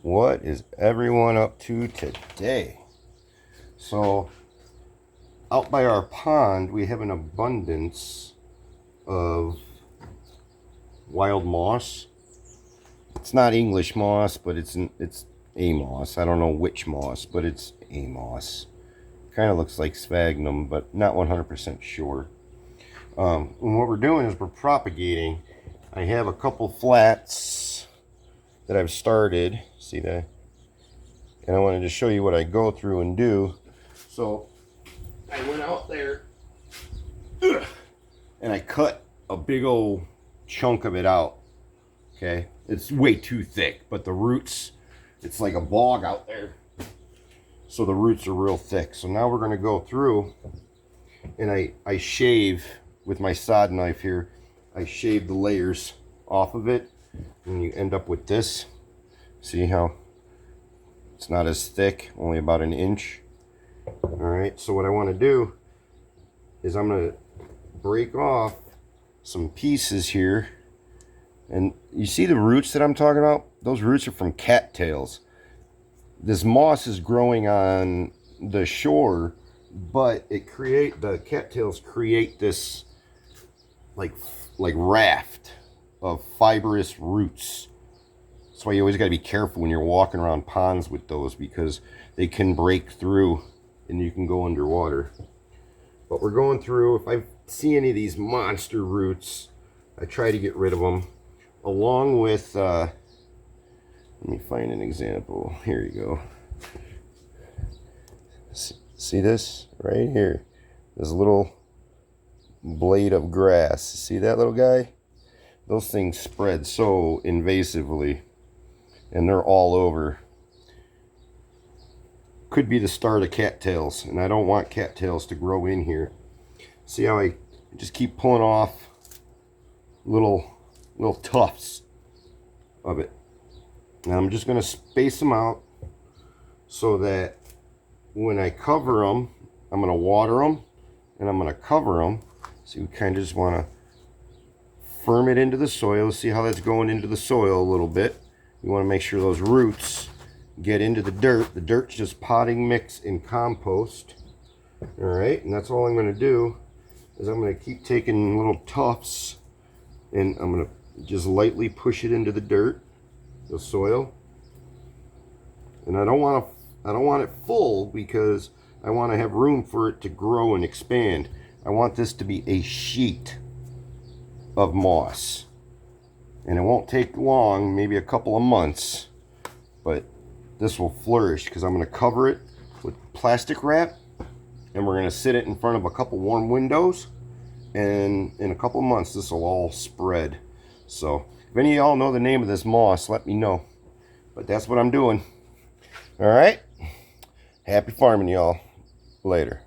What is everyone up to today? So, out by our pond, we have an abundance of wild moss. It's not English moss, but it's a moss. I don't know which moss, but it's a moss. Kind of looks like sphagnum, but not 100% sure. And what we're doing is we're propagating. I have a couple flats that I've started. See that? And I wanted to show you what I go through and do. So I went out there and I cut a big old chunk of it out. Okay, it's way too thick, but the roots, it's like a bog out there, so the roots are real thick. So now we're going to go through and I shave with my sod knife here. I shave the layers off of it, and you end up with this. See how it's not as thick, only about an inch. All right, so what I want to do is I'm going to break off some pieces here. And you see the roots that I'm talking about? Those roots are from cattails. This moss is growing on the shore, but the cattails create this like raft of fibrous roots. That's why you always got to be careful when you're walking around ponds with those, because they can break through and you can go underwater. But we're going through. If I see any of these monster roots, I try to get rid of them, along with let me find an example. Here you go. See this right here, this little blade of grass. See that little guy? Those things spread so invasively, and they're all over. Could be the start of cattails, and I don't want cattails to grow in here. See how I just keep pulling off little tufts of it. And I'm just going to space them out so that when I cover them, I'm going to water them and I'm going to cover them. So you kind of just want to firm it into the soil. See how that's going into the soil a little bit. You want to make sure those roots get into the dirt. The dirt's just potting mix and compost. All right, and that's all I'm going to do is I'm going to keep taking little tufts and I'm going to just lightly push it into the dirt, the soil. And I don't want it full, because I want to have room for it to grow and expand. I want this to be a sheet of moss. And it won't take long, maybe a couple of months, but this will flourish because I'm going to cover it with plastic wrap, and we're going to sit it in front of a couple warm windows, and in a couple of months this will all spread. So if any of y'all know the name of this moss, let me know. But that's what I'm doing. All right, happy farming, y'all. Later.